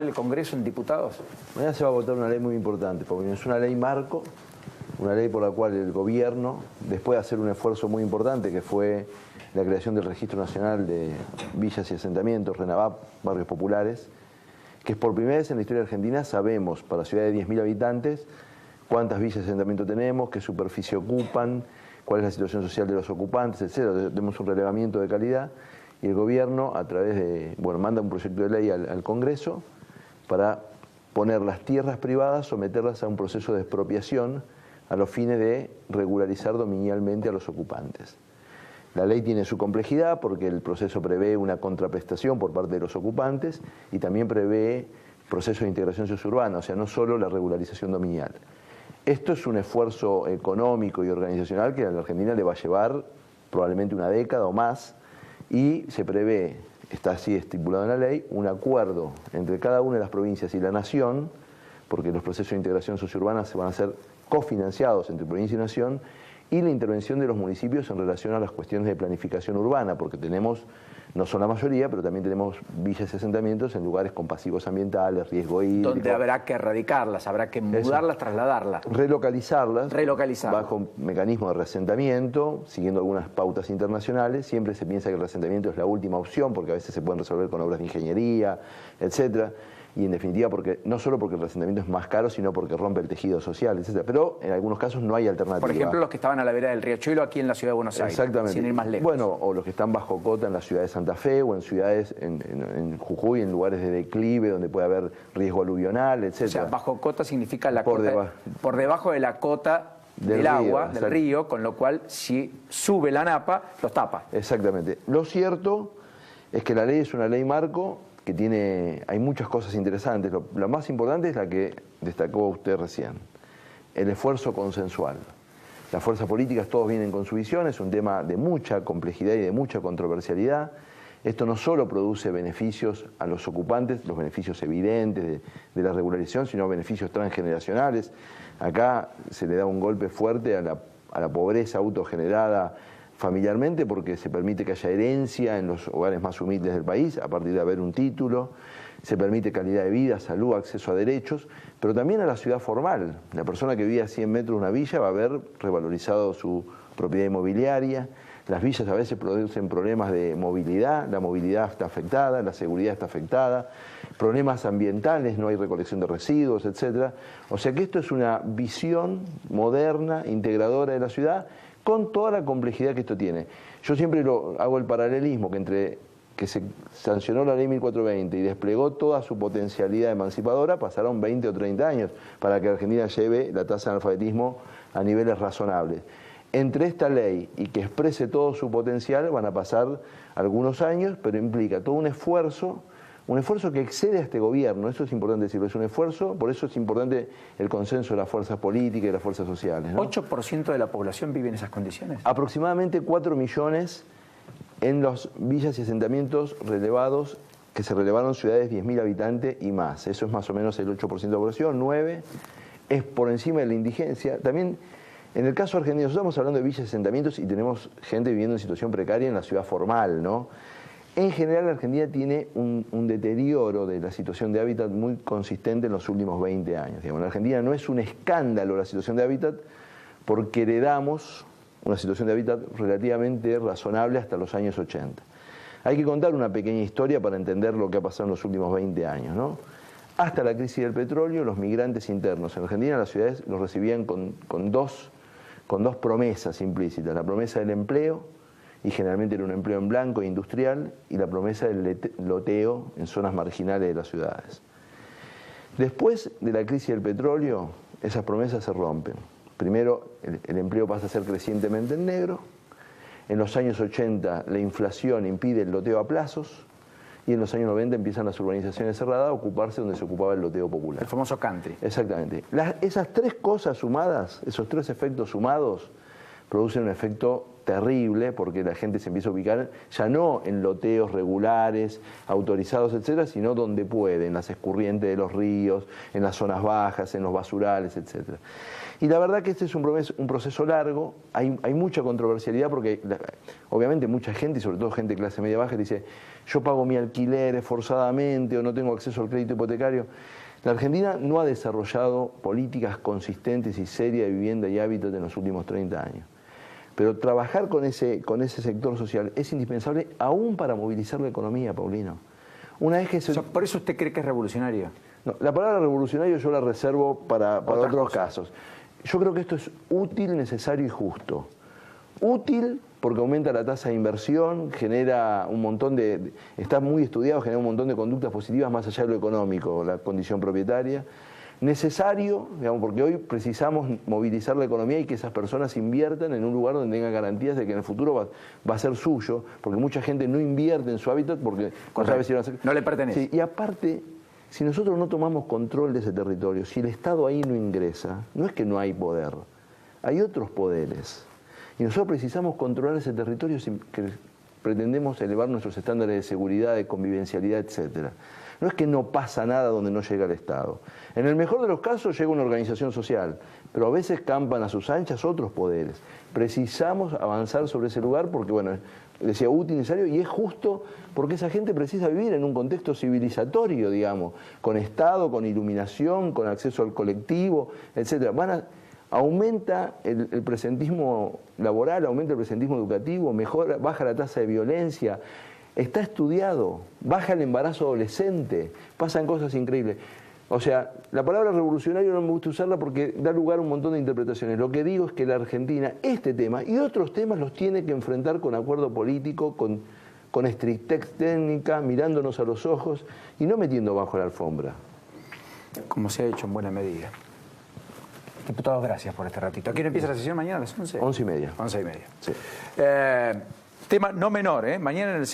el Congreso en diputados? Mañana se va a votar una ley muy importante, porque es una ley marco, una ley por la cual el gobierno, después de hacer un esfuerzo muy importante, que fue la creación del Registro Nacional de Villas y Asentamientos, RENAVAP, Barrios Populares, que es por primera vez en la historia argentina sabemos, para ciudades de 10.000 habitantes, cuántas villas y asentamientos tenemos, qué superficie ocupan, cuál es la situación social de los ocupantes, etc. Tenemos un relevamiento de calidad y el gobierno, a través de, manda un proyecto de ley al Congreso para poner las tierras privadas, someterlas a un proceso de expropiación a los fines de regularizar dominialmente a los ocupantes. La ley tiene su complejidad porque el proceso prevé una contraprestación por parte de los ocupantes y también prevé procesos de integración sociourbana, o sea, no solo la regularización dominial. Esto es un esfuerzo económico y organizacional que a la Argentina le va a llevar probablemente una década o más y se prevé, está así estipulado en la ley, un acuerdo entre cada una de las provincias y la nación, porque los procesos de integración sociourbana se van a hacer cofinanciados entre provincia y nación, y la intervención de los municipios en relación a las cuestiones de planificación urbana, porque tenemos, no son la mayoría, pero también tenemos villas y asentamientos en lugares con pasivos ambientales, riesgo hídrico. Donde habrá que erradicarlas, habrá que mudarlas, trasladarlas. Relocalizarlas. Relocalizarlas. Bajo mecanismo de reasentamiento, siguiendo algunas pautas internacionales. Siempre se piensa que el reasentamiento es la última opción, porque a veces se pueden resolver con obras de ingeniería, etcétera. Y en definitiva, porque no solo porque el reasentamiento es más caro, sino porque rompe el tejido social, etc. Pero en algunos casos no hay alternativa. Por ejemplo, los que estaban a la vera del Riachuelo aquí en la ciudad de Buenos Aires, sin ir más lejos. Bueno, o los que están bajo cota en la ciudad de Santa Fe o en ciudades en Jujuy, en lugares de declive donde puede haber riesgo aluvional, etc. O sea, bajo cota significa la cota por debajo de la cota del agua, del río, con lo cual si sube la napa, los tapa. Exactamente. Lo cierto es que la ley es una ley marco que hay muchas cosas interesantes. Lo más importante es la que destacó usted recién, el esfuerzo consensual. Las fuerzas políticas todos vienen con su visión, es un tema de mucha complejidad y de mucha controversialidad. Esto no solo produce beneficios a los ocupantes, los beneficios evidentes de la regularización, sino beneficios transgeneracionales. Acá se le da un golpe fuerte a la pobreza autogenerada familiarmente, porque se permite que haya herencia en los hogares más humildes del país a partir de haber un título, se permite calidad de vida, salud, acceso a derechos, pero también a la ciudad formal. La persona que vive a 100 metros de una villa va a haber revalorizado su propiedad inmobiliaria. Las villas a veces producen problemas de movilidad, la movilidad está afectada, la seguridad está afectada, problemas ambientales, no hay recolección de residuos, etc. O sea que esto es una visión moderna, integradora de la ciudad, con toda la complejidad que esto tiene. Yo siempre hago el paralelismo que entre que se sancionó la ley 1420 y desplegó toda su potencialidad emancipadora, pasaron 20 o 30 años para que Argentina lleve la tasa de analfabetismo a niveles razonables. Entre esta ley y que exprese todo su potencial van a pasar algunos años, pero implica todo un esfuerzo que excede a este gobierno. Eso es importante decirlo, es un esfuerzo, por eso es importante el consenso de las fuerzas políticas y de las fuerzas sociales, ¿no? ¿8% de la población vive en esas condiciones? Aproximadamente 4 millones en los villas y asentamientos relevados, que se relevaron ciudades de 10.000 habitantes y más. Eso es más o menos el 8% de la población, 9% es por encima de la indigencia. También, en el caso argentino, nosotros estamos hablando de villas y asentamientos y tenemos gente viviendo en situación precaria en la ciudad formal, ¿no? En general, la Argentina tiene un deterioro de la situación de hábitat muy consistente en los últimos 20 años. Digamos, en Argentina no es un escándalo la situación de hábitat porque heredamos una situación de hábitat relativamente razonable hasta los años 80. Hay que contar una pequeña historia para entender lo que ha pasado en los últimos 20 años, ¿no? Hasta la crisis del petróleo, los migrantes internos en Argentina, las ciudades los recibían con dos promesas implícitas. La promesa del empleo, y generalmente era un empleo en blanco e industrial, y la promesa del loteo en zonas marginales de las ciudades. Después de la crisis del petróleo, esas promesas se rompen. Primero, el empleo pasa a ser crecientemente en negro. En los años 80, la inflación impide el loteo a plazos, y en los años 90 empiezan las urbanizaciones cerradas a ocuparse donde se ocupaba el loteo popular. El famoso country. Exactamente. Esas tres cosas sumadas, esos tres efectos sumados, producen un efecto terrible, porque la gente se empieza a ubicar ya no en loteos regulares, autorizados, etcétera, sino donde puede, en las escurrientes de los ríos, en las zonas bajas, en los basurales, etcétera. Y la verdad que este es un proceso largo, hay mucha controversialidad porque obviamente mucha gente, y sobre todo gente de clase media baja, dice, yo pago mi alquiler forzadamente o no tengo acceso al crédito hipotecario. La Argentina no ha desarrollado políticas consistentes y serias de vivienda y hábitat en los últimos 30 años. Pero trabajar con ese sector social es indispensable aún para movilizar la economía, Paulino. Una vez que ¿Por eso usted cree que es revolucionario? No, la palabra revolucionario yo la reservo para otros casos. Yo creo que esto es útil, necesario y justo. Útil porque aumenta la tasa de inversión, genera un montón está muy estudiado, genera un montón de conductas positivas más allá de lo económico, la condición propietaria. Necesario, digamos, porque hoy precisamos movilizar la economía y que esas personas inviertan en un lugar donde tengan garantías de que en el futuro va a ser suyo, porque mucha gente no invierte en su hábitat porque no sabe si van a ser... No le pertenece. Sí, y aparte, si nosotros no tomamos control de ese territorio, si el Estado ahí no ingresa, no es que no hay poder, hay otros poderes. Y nosotros precisamos controlar ese territorio si pretendemos elevar nuestros estándares de seguridad, de convivencialidad, etcétera. No es que no pasa nada donde no llega el Estado. En el mejor de los casos llega una organización social, pero a veces campan a sus anchas otros poderes. Precisamos avanzar sobre ese lugar porque, bueno, decía útil, necesario, y es justo porque esa gente precisa vivir en un contexto civilizatorio, digamos, con Estado, con iluminación, con acceso al colectivo, etcétera. Aumenta el presentismo laboral, aumenta el presentismo educativo, baja la tasa de violencia, está estudiado, baja el embarazo adolescente, pasan cosas increíbles. O sea, la palabra revolucionario no me gusta usarla porque da lugar a un montón de interpretaciones. Lo que digo es que la Argentina, este tema y otros temas los tiene que enfrentar con acuerdo político, con estrictez técnica, mirándonos a los ojos y no metiendo bajo la alfombra. Como se ha hecho en buena medida. Diputados, gracias por este ratito. ¿A quién empieza la sesión mañana a las 11? 11:30. 11:30. Sí. Tema no menor, ¿eh? Mañana en el